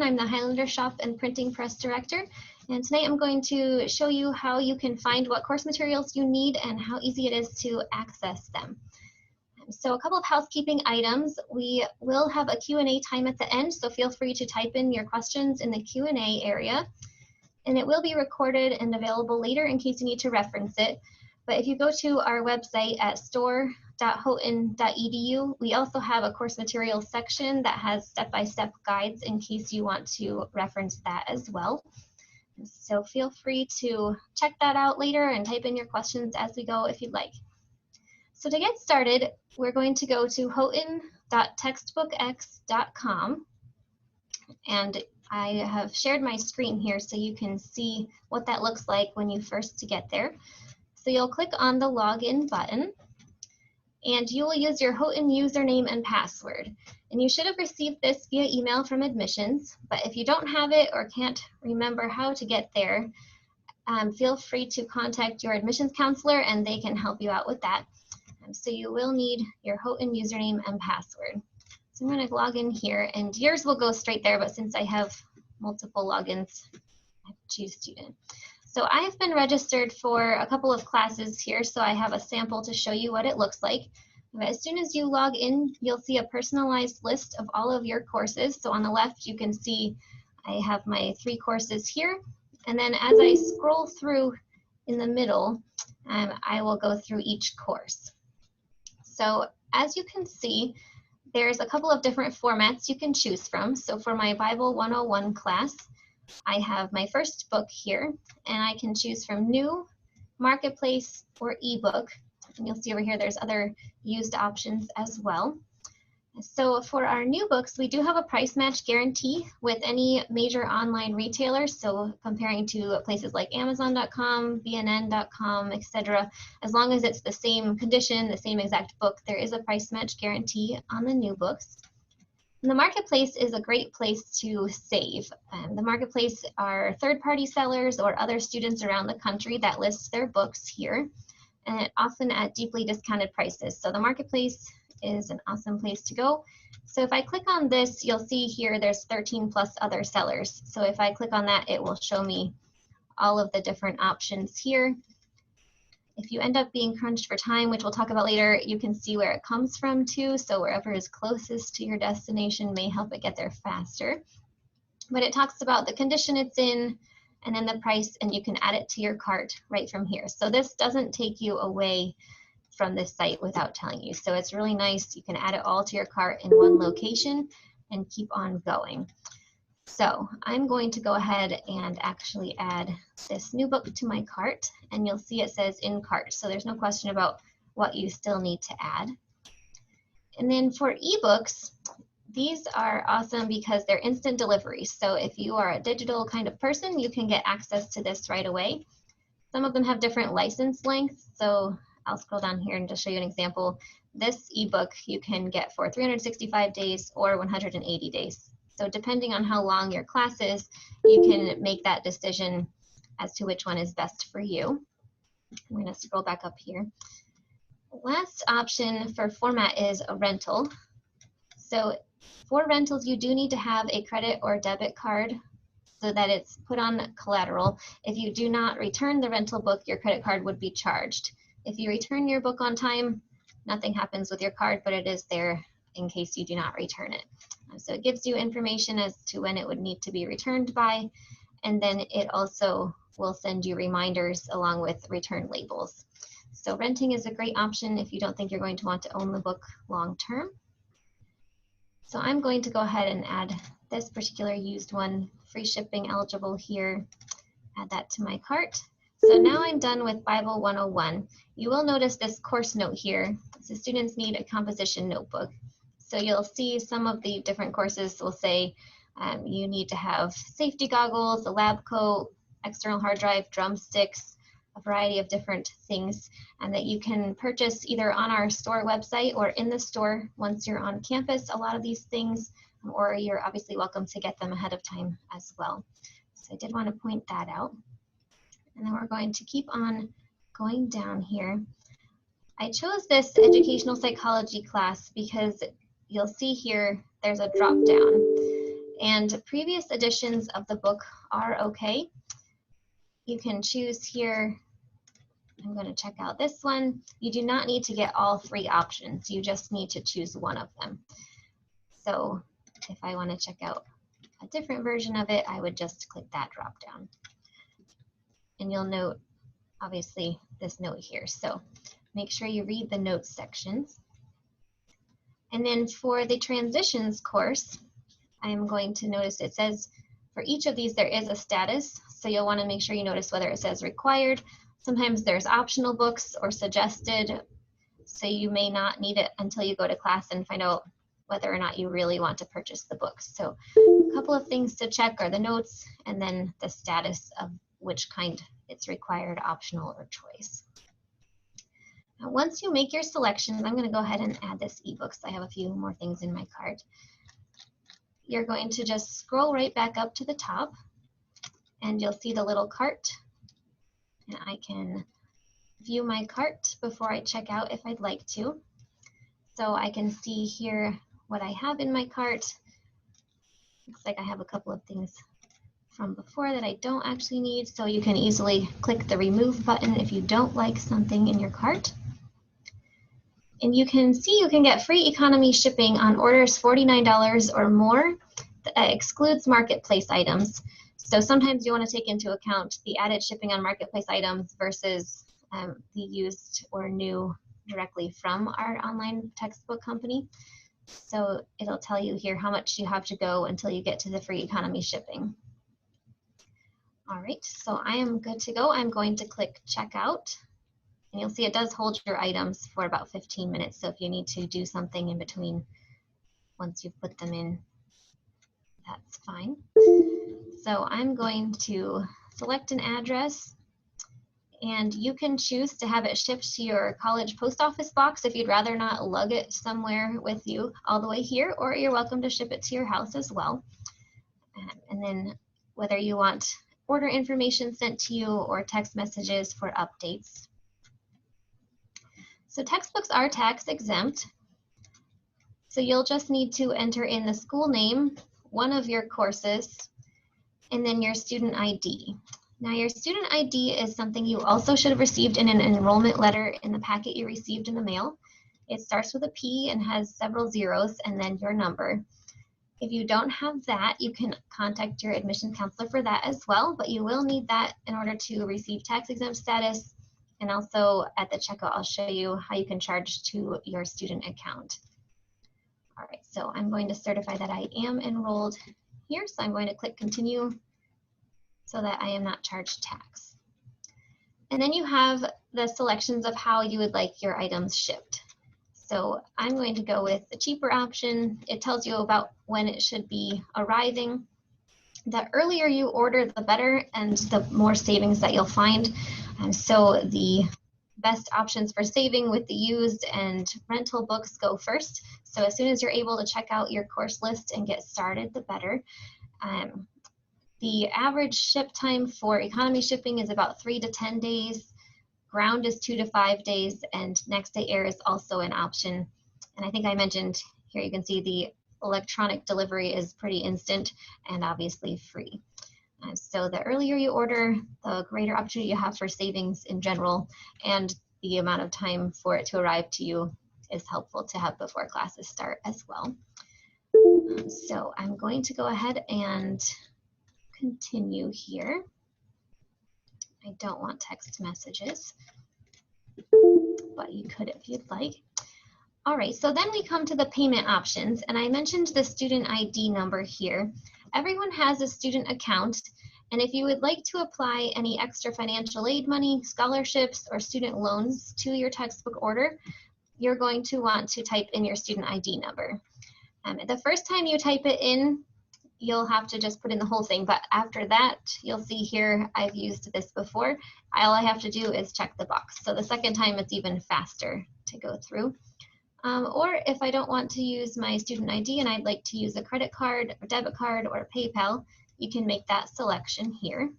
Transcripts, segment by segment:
I'm the Highlander Shop and Printing Press Director, and tonight I'm going to show you how you can find what course materials you need and how easy it is to access them. So a couple of housekeeping items. We will have a Q&A time at the end, so feel free to type in your questions in the Q&A area. And it will be recorded and available later in case you need to reference it. But if you go to our website at store.houghton.edu, we also have a course materials section that has step-by-step guides in case you want to reference that as well. So feel free to check that out later and type in your questions as we go if you'd like. So to get started, we're going to go to houghton.textbookx.com, and I have shared my screen here so you can see what that looks like when you first get there. So you'll click on the login button, and you will use your Houghton username and password. And you should have received this via email from admissions, but if you don't have it or can't remember how to get there, feel free to contact your admissions counselor and they can help you out with that. So you will need your Houghton username and password. So I'm going to log in here, and yours will go straight there, but since I have multiple logins, I have to choose student. So I have been registered for a couple of classes here, so I have a sample to show you what it looks like. But as soon as you log in, you'll see a personalized list of all of your courses. So on the left, you can see I have my 3 courses here. And then as I scroll through in the middle, I will go through each course. So as you can see, there's a couple of different formats you can choose from. So for my Bible 101 class, I have my first book here, and I can choose from new, marketplace, or ebook. And you'll see over here there's other used options as well. So for our new books, we do have a price match guarantee with any major online retailers. So comparing to places like Amazon.com, BNN.com, etc. As long as it's the same condition, the same exact book, there is a price match guarantee on the new books. And the marketplace is a great place to save. The marketplace are third-party sellers or other students around the country that list their books here, and often at deeply discounted prices. So the marketplace is an awesome place to go. So if I click on this, you'll see here there's 13 plus other sellers. So if I click on that, it will show me all of the different options here. If you end up being crunched for time, which we'll talk about later, you can see where it comes from too. So wherever is closest to your destination may help it get there faster. But it talks about the condition it's in and then the price, and you can add it to your cart right from here. So this doesn't take you away from this site without telling you. So it's really nice. You can add it all to your cart in one location and keep on going. So I'm going to go ahead and actually add this new book to my cart, and you'll see it says in cart. So there's no question about what you still need to add. And then for ebooks, these are awesome because they're instant delivery. So if you are a digital kind of person, you can get access to this right away. Some of them have different license lengths. So I'll scroll down here and just show you an example. This ebook you can get for 365 days or 180 days. So depending on how long your class is, you can make that decision as to which one is best for you. I'm going to scroll back up here. Last option for format is a rental. So for rentals, you do need to have a credit or debit card so that it's put on collateral. If you do not return the rental book, your credit card would be charged. If you return your book on time, nothing happens with your card, but it is there in case you do not return it. So it gives you information as to when it would need to be returned by, and then it also will send you reminders along with return labels. So renting is a great option if you don't think you're going to want to own the book long term. So I'm going to go ahead and add this particular used one, free shipping eligible here, add that to my cart. So now I'm done with Bible 101. You will notice this course note here. So students need a composition notebook. So you'll see some of the different courses will say you need to have safety goggles, a lab coat, external hard drive, drumsticks, a variety of different things, and that you can purchase either on our store website or in the store once you're on campus, a lot of these things, or you're obviously welcome to get them ahead of time as well. So I did want to point that out. And then we're going to keep on going down here. I chose this educational psychology class because you'll see here there's a drop down. And previous editions of the book are okay. You can choose here. I'm going to check out this one. You do not need to get all 3 options. You just need to choose one of them. So if I want to check out a different version of it, I would just click that drop down. And you'll note, obviously, this note here. So make sure you read the notes sections. And then for the transitions course, I'm going to notice it says for each of these there is a status. So you'll want to make sure you notice whether it says required. Sometimes there's optional books or suggested. So you may not need it until you go to class and find out whether or not you really want to purchase the books. So a couple of things to check are the notes and then the status of which kind it's required, optional, or choice. Now, once you make your selections, I'm going to go ahead and add this ebook. So I have a few more things in my cart. You're going to just scroll right back up to the top and you'll see the little cart. And I can view my cart before I check out if I'd like to. So I can see here what I have in my cart. Looks like I have a couple of things from before that I don't actually need. So you can easily click the remove button if you don't like something in your cart. And you can see you can get free economy shipping on orders $49 or more. That excludes marketplace items. So sometimes you want to take into account the added shipping on marketplace items versus the used or new directly from our online textbook company. So it'll tell you here how much you have to go until you get to the free economy shipping. All right, so I am good to go. I'm going to click checkout. And you'll see it does hold your items for about 15 minutes. So if you need to do something in between, once you've put them in, that's fine. So I'm going to select an address. And you can choose to have it shipped to your college post office box if you'd rather not lug it somewhere with you all the way here, or you're welcome to ship it to your house as well. And then whether you want order information sent to you or text messages for updates. So textbooks are tax exempt. So you'll just need to enter in the school name, one of your courses, and then your student ID. Now your student ID is something you also should have received in an enrollment letter in the packet you received in the mail. It starts with a P and has several zeros and then your number. If you don't have that, you can contact your admissions counselor for that as well, but you will need that in order to receive tax exempt status. And also at the checkout, I'll show you how you can charge to your student account. All right, so I'm going to certify that I am enrolled here. So I'm going to click continue so that I am not charged tax. And then you have the selections of how you would like your items shipped. So I'm going to go with the cheaper option. It tells you about when it should be arriving. The earlier you order, the better, and the more savings that you'll find. So the best options for saving with the used and rental books go first. So as soon as you're able to check out your course list and get started, the better. The average ship time for economy shipping is about 3 to 10 days. Ground is 2 to 5 days, and next day air is also an option. And I think I mentioned here you can see the electronic delivery is pretty instant and obviously free. So the earlier you order, the greater opportunity you have for savings in general, and the amount of time for it to arrive to you is helpful to have before classes start as well. So I'm going to go ahead and continue here. I don't want text messages, but you could if you'd like. All right, so then we come to the payment options, and I mentioned the student ID number here. Everyone has a student account, and if you would like to apply any extra financial aid money, scholarships, or student loans to your textbook order, you're going to want to type in your student ID number. The first time you type it in, you'll have to just put in the whole thing, but after that, you'll see here, I've used this before. All I have to do is check the box. So the second time, it's even faster to go through. Or if I don't want to use my student ID and I'd like to use a credit card, or debit card, or PayPal, you can make that selection here.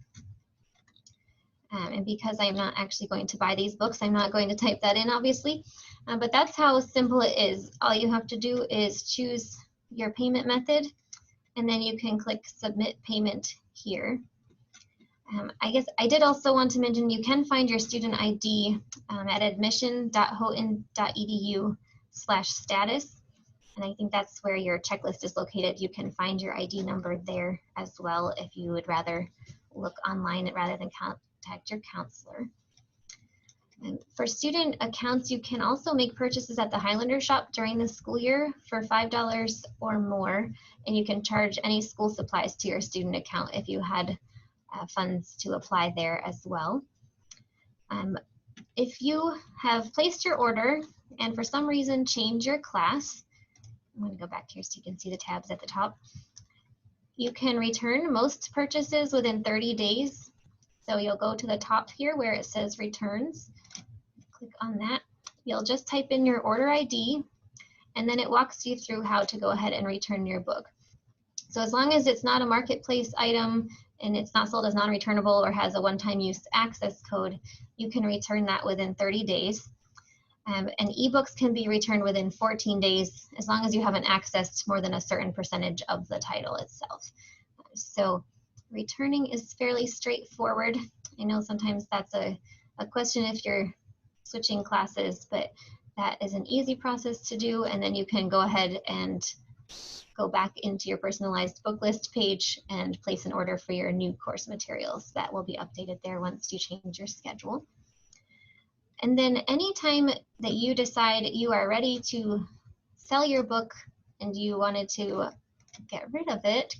And because I'm not actually going to buy these books, I'm not going to type that in, obviously. But that's how simple it is. All you have to do is choose your payment method. and then you can click Submit Payment here. I guess I did also want to mention you can find your student ID at admission.houghton.edu/status. And I think that's where your checklist is located. You can find your ID number there as well if you would rather look online rather than contact your counselor. And for student accounts, you can also make purchases at the Highlander shop during the school year for $5 or more, and you can charge any school supplies to your student account if you had funds to apply there as well. If you have placed your order and for some reason change your class, I'm going to go back here so you can see the tabs at the top. You can return most purchases within 30 days. So you'll go to the top here where it says returns. Click on that. You'll just type in your order ID, and then it walks you through how to go ahead and return your book. So as long as it's not a marketplace item and it's not sold as non-returnable or has a one-time use access code, you can return that within 30 days. And ebooks can be returned within 14 days as long as you haven't accessed more than a certain percentage of the title itself. So returning is fairly straightforward. I know sometimes that's a question if you're switching classes, but that is an easy process to do, and then you can go ahead and go back into your personalized book list page and place an order for your new course materials. That will be updated there once you change your schedule. And then anytime that you decide you are ready to sell your book and you wanted to get rid of it,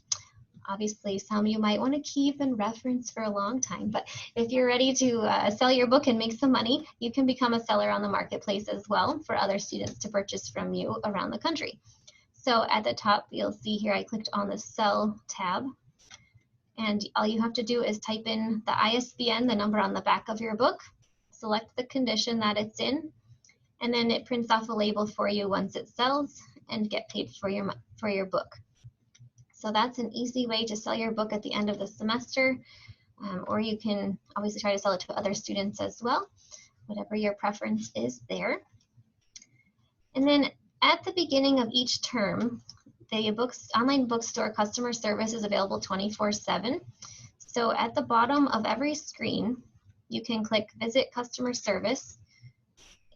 obviously some you might want to keep and reference for a long time, but if you're ready to sell your book and make some money, you can become a seller on the marketplace as well for other students to purchase from you around the country. So at the top, you'll see here I clicked on the Sell tab, and all you have to do is type in the ISBN, the number on the back of your book, select the condition that it's in, and then it prints off a label for you once it sells and get paid for your book. So that's an easy way to sell your book at the end of the semester, or you can obviously try to sell it to other students as well, whatever your preference is there. And then at the beginning of each term, the online bookstore customer service is available 24/7. So at the bottom of every screen, you can click Visit Customer Service,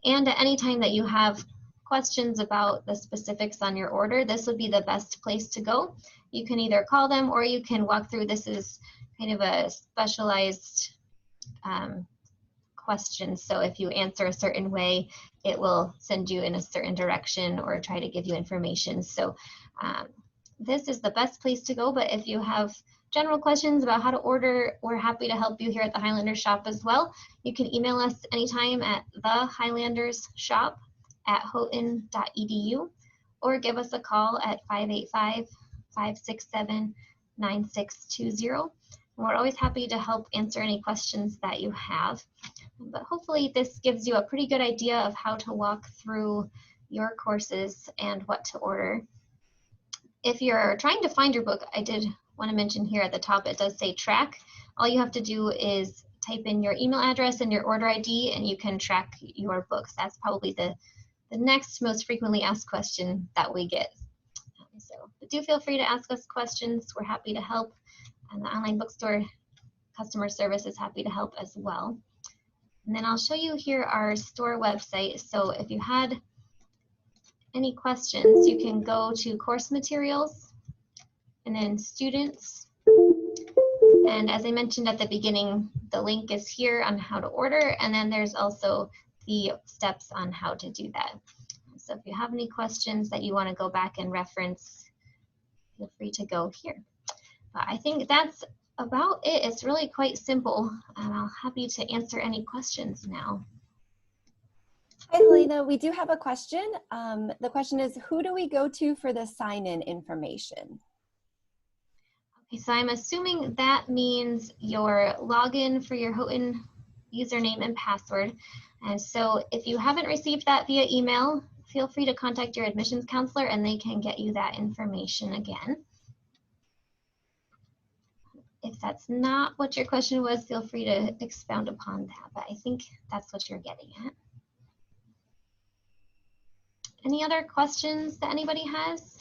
and at any time that you have questions about the specifics on your order, this would be the best place to go. You can either call them or you can walk through. This is kind of a specialized question, so if you answer a certain way, it will send you in a certain direction or try to give you information. So this is the best place to go, but if you have general questions about how to order, we're happy to help you here at the Highlander shop as well. You can email us anytime at thehighlandersshop@houghton.edu or give us a call at 585-567-9620. We're always happy to help answer any questions that you have. But hopefully this gives you a pretty good idea of how to walk through your courses and what to order. If you're trying to find your book, I did want to mention here at the top, it does say track. All you have to do is type in your email address and your order ID and you can track your books. That's probably the next most frequently asked question that we get. But do feel free to ask us questions. We're happy to help. And the online bookstore customer service is happy to help as well. And then I'll show you here our store website. So if you had any questions, you can go to course materials and then students. And as I mentioned at the beginning, the link is here on how to order, and then there's also the steps on how to do that. So if you have any questions that you want to go back and reference, feel free to go here. But I think that's about it. It's really quite simple, and I'm happy to answer any questions now. Hi, Helena. We do have a question. The question is, who do we go to for the sign-in information? Okay, so I'm assuming that means your login for your Houghton username and password. And so if you haven't received that via email, feel free to contact your admissions counselor and they can get you that information again. If that's not what your question was, feel free to expound upon that, but I think that's what you're getting at. Any other questions that anybody has?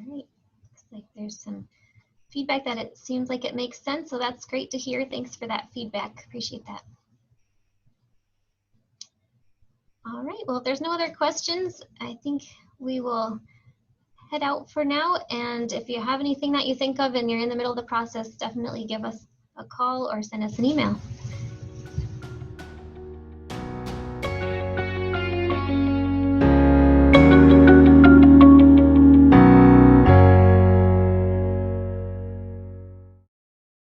right. Looks like there's some feedback that it seems like it makes sense, so that's great to hear. Thanks for that feedback. Appreciate that. All right, well, if there's no other questions, I think we will head out for now. And if you have anything that you think of and you're in the middle of the process, definitely give us a call or send us an email.